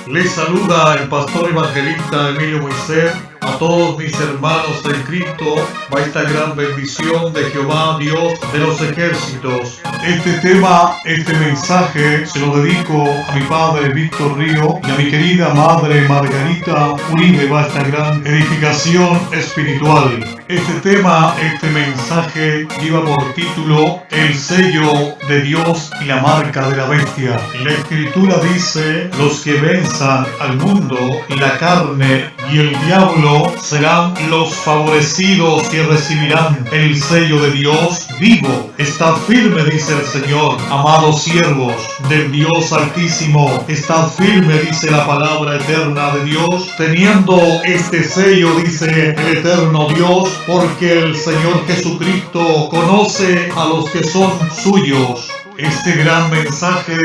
Les saluda el pastor evangelista Emilio Moisés. A todos mis hermanos en Cristo, va esta gran bendición de Jehová, Dios de los ejércitos. Este mensaje se lo dedico a mi padre Víctor Río y a mi querida madre Margarita Uribe. Va esta gran edificación espiritual. Este mensaje lleva por título El sello de Dios y la marca de la bestia. La escritura dice: los que venzan al mundo, la carne y el diablo serán los favorecidos y recibirán el sello de Dios vivo. Estad firme, dice el Señor, amados siervos del Dios Altísimo. Estad firme, dice la palabra eterna de Dios, teniendo este sello, dice el eterno Dios, porque el Señor Jesucristo conoce a los que son suyos. Este gran mensaje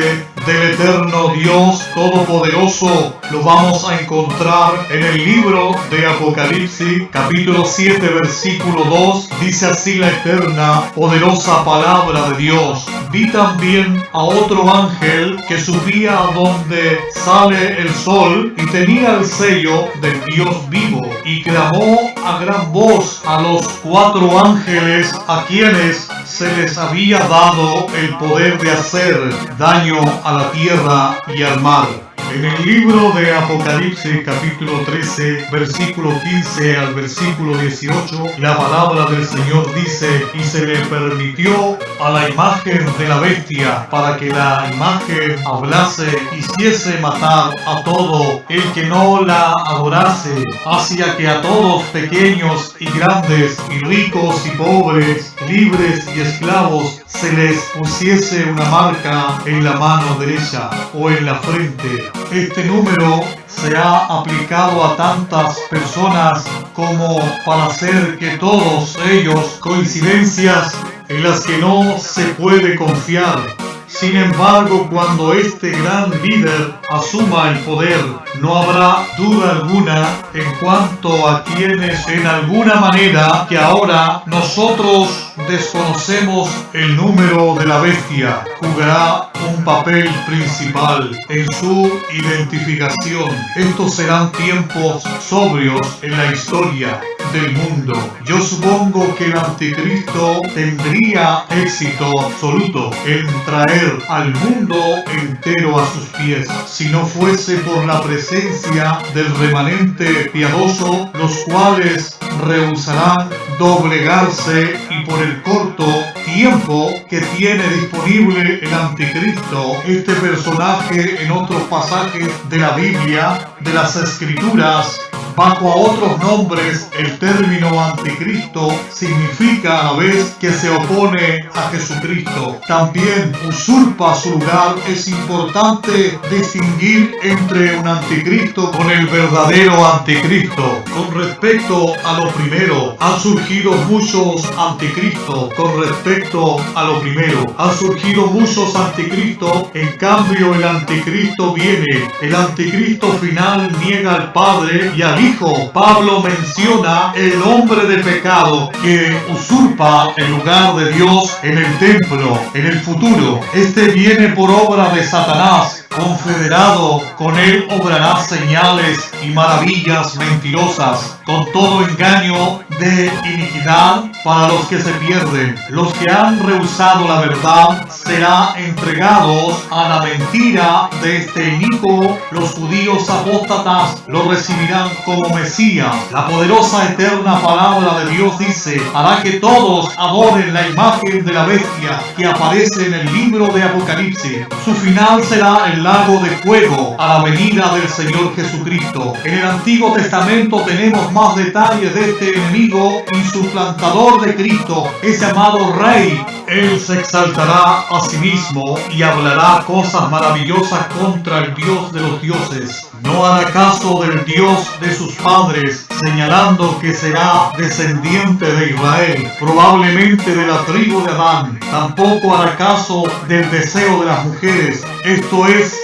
del eterno Dios Todopoderoso lo vamos a encontrar en el libro de Apocalipsis, capítulo 7, versículo 2. Dice así la eterna, poderosa palabra de Dios: vi también a otro ángel que subía a donde sale el sol y tenía el sello del Dios vivo, y clamó a gran voz a los 4 ángeles a quienes se les había dado el poder de hacer daño a la tierra y al mar. En el libro de Apocalipsis, capítulo 13, versículo 15 al versículo 18, la palabra del Señor dice: y se le permitió a la imagen de la bestia, para que la imagen hablase, hiciese matar a todo el que no la adorase, hacia que a todos, pequeños y grandes, y ricos y pobres, libres y esclavos, se les pusiese una marca en la mano derecha o en la frente. Este número se ha aplicado a tantas personas como para hacer que todos ellos coincidencias en las que no se puede confiar. Sin embargo, cuando este gran líder asuma el poder, no habrá duda alguna en cuanto a quienes en alguna manera que ahora nosotros desconocemos el número de la bestia, jugará un papel principal en su identificación. Estos serán tiempos sobrios en la historia del mundo. Yo supongo que el anticristo tendría éxito absoluto en traer al mundo entero a sus pies, si no fuese por la presencia del remanente piadoso, los cuales rehusarán doblegarse, y por el corto tiempo que tiene disponible el anticristo, este personaje en otros pasajes de la Biblia, de las Escrituras, bajo a otros nombres, el término anticristo significa a la vez que se opone a Jesucristo. También usurpa su lugar. Es importante distinguir entre un anticristo con el verdadero anticristo. Con respecto a lo primero, han surgido muchos anticristos. Con respecto a lo primero, han surgido muchos anticristos. En cambio, el anticristo viene. El anticristo final niega al Padre y al Hijo. Pablo menciona el hombre de pecado que usurpa el lugar de Dios en el templo, en el futuro. Este viene por obra de Satanás. Confederado con él obrará señales y maravillas mentirosas, con todo engaño de iniquidad para los que se pierden. Los que han rehusado la verdad serán entregados a la mentira de este inicuo. Los judíos apóstatas lo recibirán como Mesías. La poderosa eterna palabra de Dios dice: hará que todos adoren la imagen de la bestia que aparece en el libro de Apocalipsis. Su final será el lago de fuego a la venida del Señor Jesucristo. En el Antiguo Testamento tenemos más detalles de este enemigo y suplantador de Cristo, es llamado Rey. Él se exaltará a sí mismo y hablará cosas maravillosas contra el Dios de los dioses. No hará caso del Dios de sus padres, señalando que será descendiente de Israel, probablemente de la tribu de Adán. Tampoco hará caso del deseo de las mujeres, esto es,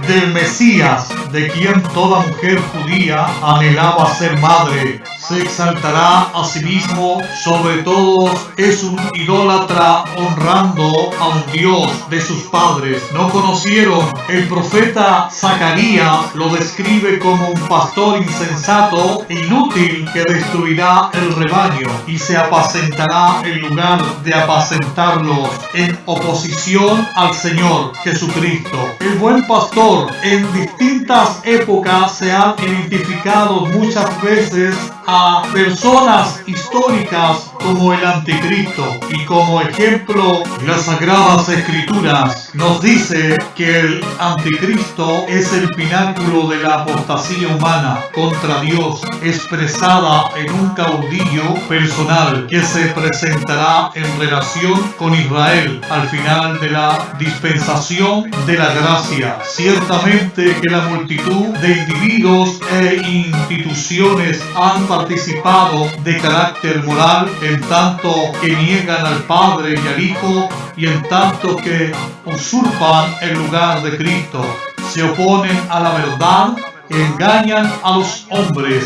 del Mesías, de quien toda mujer judía anhelaba ser madre. se exaltará a sí mismo sobre todos, es un idólatra honrando a un Dios de sus padres. No conocieron. El profeta Zacarías lo describe como un pastor insensato e inútil que destruirá el rebaño y se apacentará en lugar de apacentarlos, en oposición al Señor Jesucristo. El buen pastor en distintas épocas se han identificado muchas veces a personas históricas como el anticristo, y como ejemplo las Sagradas Escrituras nos dice que el anticristo es el pináculo de la apostasía humana contra Dios, expresada en un caudillo personal que se presentará en relación con Israel al final de la dispensación de la gracia. Ciertamente que la multitud de individuos e instituciones han participado de carácter moral, en tanto que niegan al Padre y al Hijo, y en tanto que usurpan el lugar de Cristo, se oponen a la verdad, engañan a los hombres.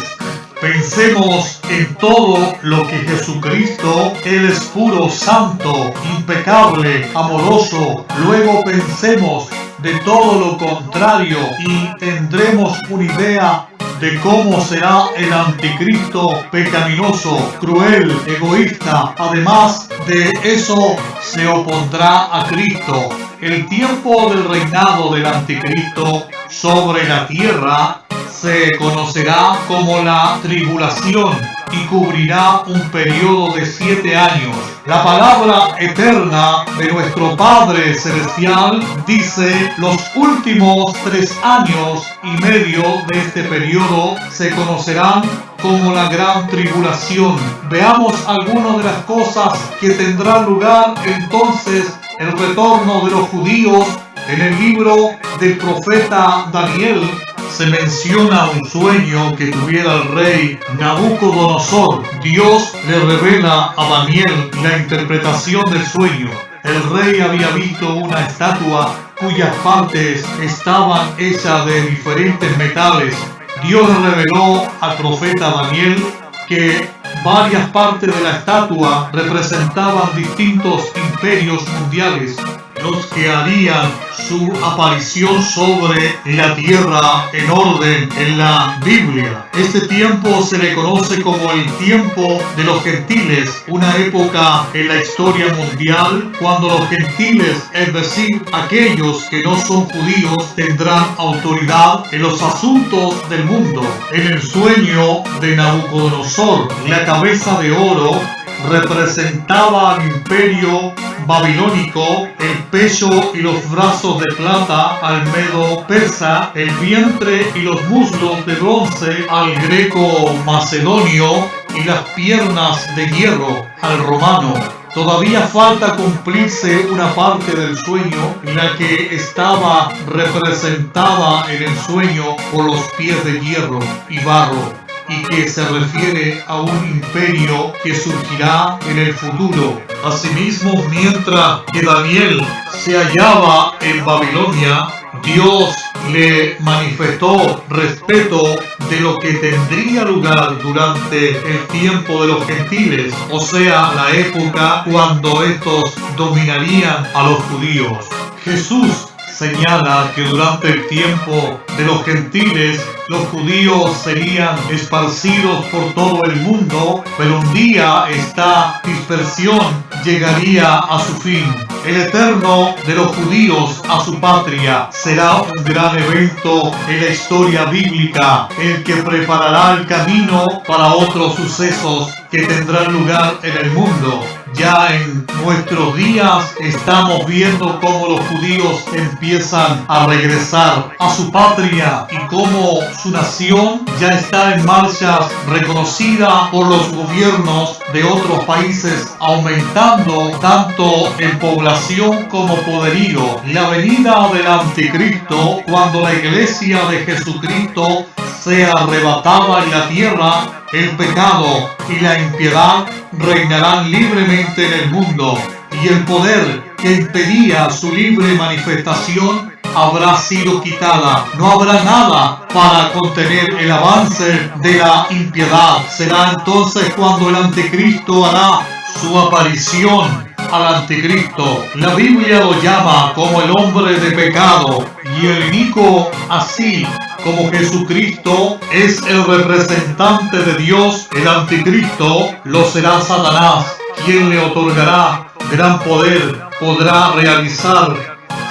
Pensemos en todo lo que Jesucristo, Él es puro, santo, impecable, amoroso. Luego pensemos de todo lo contrario y tendremos una idea de cómo será el anticristo pecaminoso, cruel, egoísta. Además de eso, se opondrá a Cristo. El tiempo del reinado del anticristo sobre la tierra se conocerá como la tribulación y cubrirá un periodo de 7 años. La palabra eterna de nuestro Padre Celestial dice: los últimos 3 años y medio de este periodo se conocerán como la gran tribulación. Veamos algunas de las cosas que tendrán lugar entonces el retorno de los judíos. En el libro del profeta Daniel se menciona un sueño que tuviera el rey Nabucodonosor. Dios le revela a Daniel la interpretación del sueño. El rey había visto una estatua cuyas partes estaban hechas de diferentes metales. Dios le reveló al profeta Daniel que varias partes de la estatua representaban distintos imperios mundiales, los que harían su aparición sobre la tierra en orden en la Biblia. Este tiempo se le conoce como el tiempo de los gentiles, una época en la historia mundial cuando los gentiles, es decir, aquellos que no son judíos, tendrán autoridad en los asuntos del mundo. En el sueño de Nabucodonosor, la cabeza de oro representaba al imperio babilónico, el pecho y los brazos de plata al medo persa, el vientre y los muslos de bronce al greco macedonio y las piernas de hierro al romano. Todavía falta cumplirse una parte del sueño, la que estaba representada en el sueño por los pies de hierro y barro, y que se refiere a un imperio que surgirá en el futuro. Asimismo, mientras que Daniel se hallaba en Babilonia, Dios le manifestó respeto de lo que tendría lugar durante el tiempo de los gentiles, o sea, la época cuando estos dominarían a los judíos. Jesús señala que durante el tiempo de los gentiles, los judíos serían esparcidos por todo el mundo, pero un día esta dispersión llegaría a su fin. El eterno de los judíos a su patria será un gran evento en la historia bíblica, el que preparará el camino para otros sucesos que tendrán lugar en el mundo. Ya en nuestros días estamos viendo cómo los judíos empiezan a regresar a su patria y cómo su nación ya está en marcha, reconocida por los gobiernos de otros países, aumentando tanto en población como poderío. La venida del anticristo, cuando la iglesia de Jesucristo sea arrebatada en la tierra, el pecado y la impiedad reinarán libremente en el mundo, y el poder que impedía su libre manifestación habrá sido quitada. No habrá nada para contener el avance de la impiedad. Será entonces cuando el anticristo hará su aparición. Al anticristo la Biblia lo llama como el hombre de pecado y el inicuo, así como Jesucristo es el representante de Dios. El anticristo lo será Satanás, quien le otorgará gran poder. Podrá realizar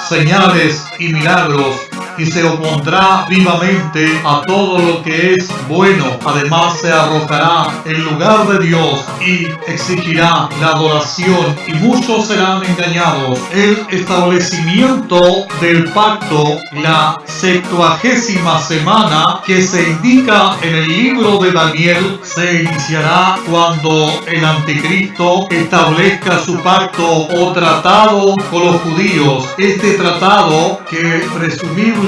señales y milagros y se opondrá vivamente a todo lo que es bueno. Además se arrojará en lugar de Dios y exigirá la adoración y muchos serán engañados. El establecimiento del pacto, la 70ª semana que se indica en el libro de Daniel, se iniciará cuando el anticristo establezca su pacto o tratado con los judíos. Este tratado, que presumiblemente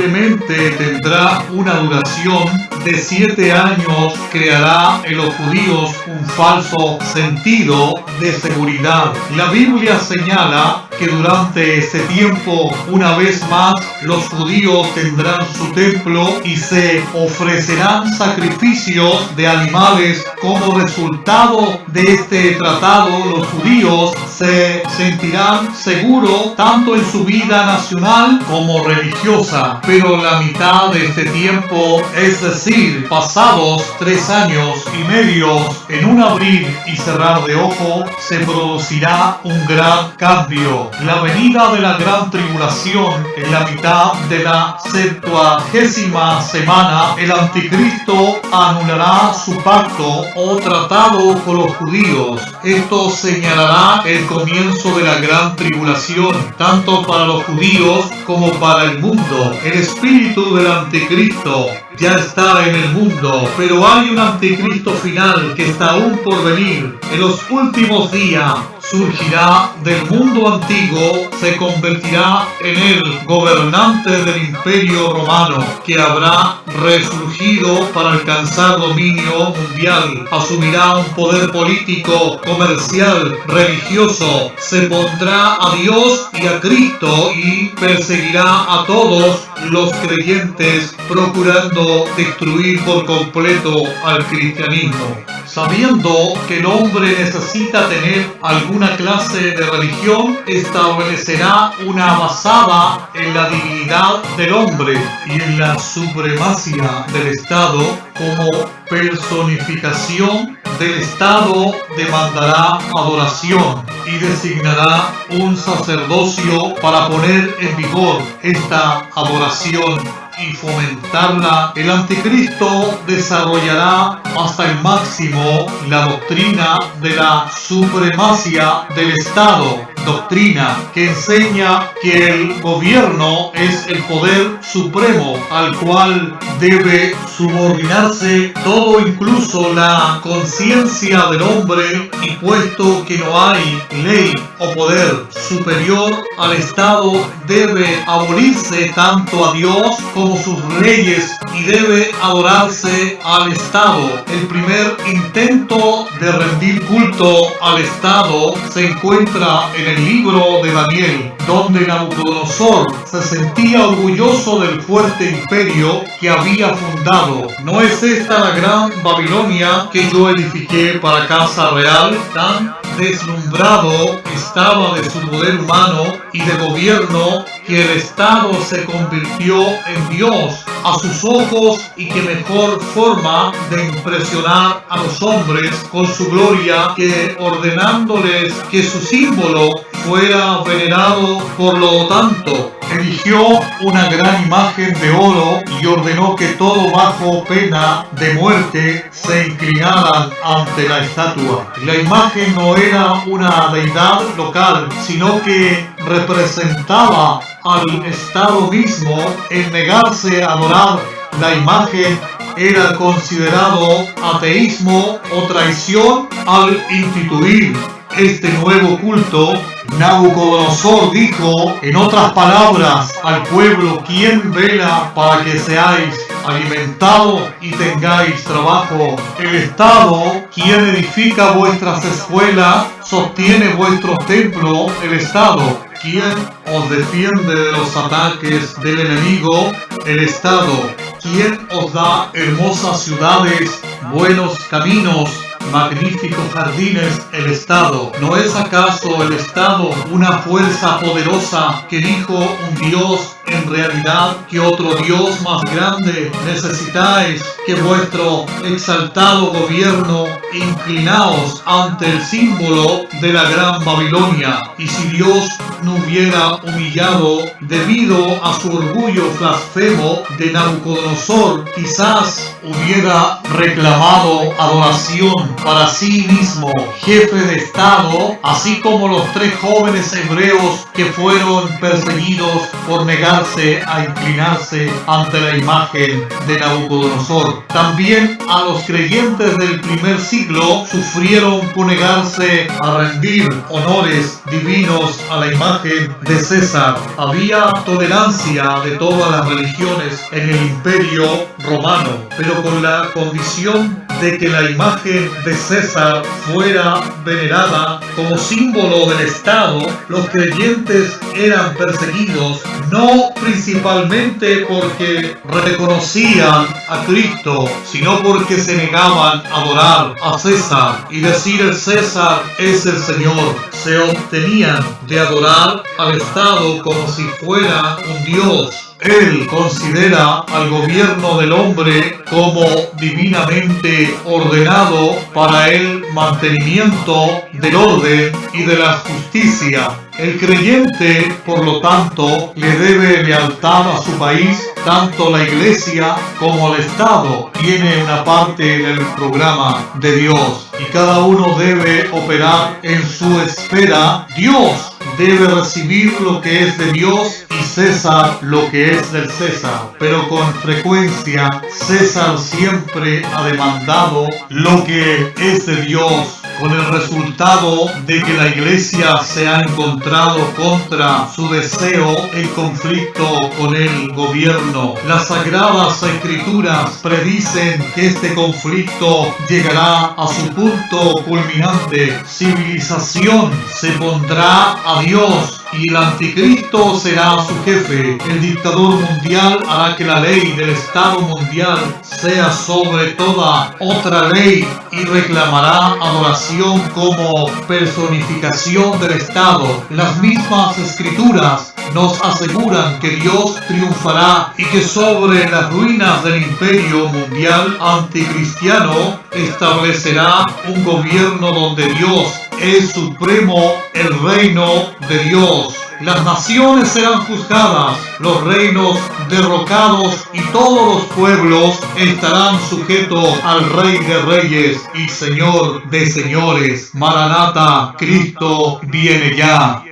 tendrá una duración de 7 años, creará en los judíos un falso sentido de seguridad. La Biblia señala que durante ese tiempo, una vez más, los judíos tendrán su templo y se ofrecerán sacrificios de animales. Como resultado de este tratado, los judíos se sentirán seguros tanto en su vida nacional como religiosa. Pero la mitad de este tiempo, es decir, pasados 3 años y medio, en un abrir y cerrar de ojo, se producirá un gran cambio. La venida de la gran tribulación en la mitad de la 70ª semana, el anticristo anulará su pacto o tratado con los judíos. Esto señalará el comienzo de la gran tribulación, tanto para los judíos como para el mundo. El espíritu del anticristo ya está en el mundo, pero hay un anticristo final que está aún por venir. En los últimos días surgirá del mundo antiguo, se convertirá en el gobernante del imperio romano, que habrá resurgido para alcanzar dominio mundial. Asumirá un poder político, comercial, religioso, se pondrá a Dios y a Cristo y perseguirá a todos los creyentes, procurando destruir por completo al cristianismo. Sabiendo que el hombre necesita tener alguna clase de religión, establecerá una basada en la divinidad del hombre y en la supremacía del Estado. Como personificación del Estado demandará adoración y designará un sacerdocio para poner en vigor esta adoración y fomentarla. El anticristo desarrollará hasta el máximo la doctrina de la supremacía del Estado, doctrina que enseña que el gobierno es el poder supremo al cual debe subordinarse todo, incluso la conciencia del hombre, y puesto que no hay ley o poder superior al Estado, debe abolirse tanto a Dios como sus leyes y debe adorarse al Estado. El primer intento de rendir culto al Estado se encuentra en el libro de Daniel, donde Nabucodonosor se sentía orgulloso del fuerte imperio que había fundado. ¿No es esta la gran Babilonia que yo edifiqué para casa real? Tan deslumbrado estaba de su poder humano y de gobierno que el Estado se convirtió en Dios a sus ojos, y que mejor forma de impresionar a los hombres con su gloria que ordenándoles que su símbolo fuera venerado. Por lo tanto, erigió una gran imagen de oro y ordenó que todo bajo pena de muerte se inclinaran ante la estatua. La imagen no era una deidad local, sino que representaba al Estado mismo. El negarse a adorar la imagen era considerado ateísmo o traición. Al instituir este nuevo culto, Nabucodonosor dijo, en otras palabras, al pueblo: ¿quién vela para que seáis alimentados y tengáis trabajo? El Estado, quien edifica vuestras escuelas, sostiene vuestros templos. El Estado, ¿Quién os defiende de los ataques del enemigo? El Estado. ¿Quién os da hermosas ciudades, buenos caminos, magníficos jardines? El Estado. ¿No es acaso el Estado una fuerza poderosa que dijo un Dios en realidad que otro Dios más grande necesitáis que vuestro exaltado gobierno? Inclinaos ante el símbolo de la gran Babilonia. Y si Dios no hubiera humillado debido a su orgullo blasfemo de Nabucodonosor, quizás hubiera reclamado adoración para sí mismo, jefe de Estado, así como los 3 jóvenes hebreos que fueron perseguidos por negarse a inclinarse ante la imagen de Nabucodonosor. También a los creyentes del primer siglo sufrieron por negarse a rendir honores divinos a la imagen de César. Había tolerancia de todas las religiones en el Imperio Romano, pero con la condición de que la imagen de César fuera venerada como símbolo del Estado. Los creyentes eran perseguidos no principalmente porque reconocían a Cristo, sino porque se negaban a adorar a César y decir el César es el Señor. Se obtenían de adorar al Estado como si fuera un Dios. Él considera al gobierno del hombre como divinamente ordenado para el mantenimiento del orden y de la justicia. El creyente, por lo tanto, le debe lealtad a su país. Tanto la Iglesia como el Estado tiene una parte del programa de Dios y cada uno debe operar en su esfera. Dios debe recibir lo que es de Dios y César lo que es del César. Pero con frecuencia César siempre ha demandado lo que es de Dios, con el resultado de que la Iglesia se ha encontrado contra su deseo en conflicto con el gobierno. Las Sagradas Escrituras predicen que este conflicto llegará a su punto culminante. Civilización se pondrá a Dios y el anticristo será su jefe. El dictador mundial hará que la ley del Estado mundial sea sobre toda otra ley y reclamará adoración como personificación del Estado. Las mismas Escrituras nos aseguran que Dios triunfará y que sobre las ruinas del imperio mundial anticristiano establecerá un gobierno donde Dios es supremo, el reino de Dios. Las naciones serán juzgadas, los reinos derrocados y todos los pueblos estarán sujetos al Rey de Reyes y Señor de Señores. Maranata, Cristo viene ya.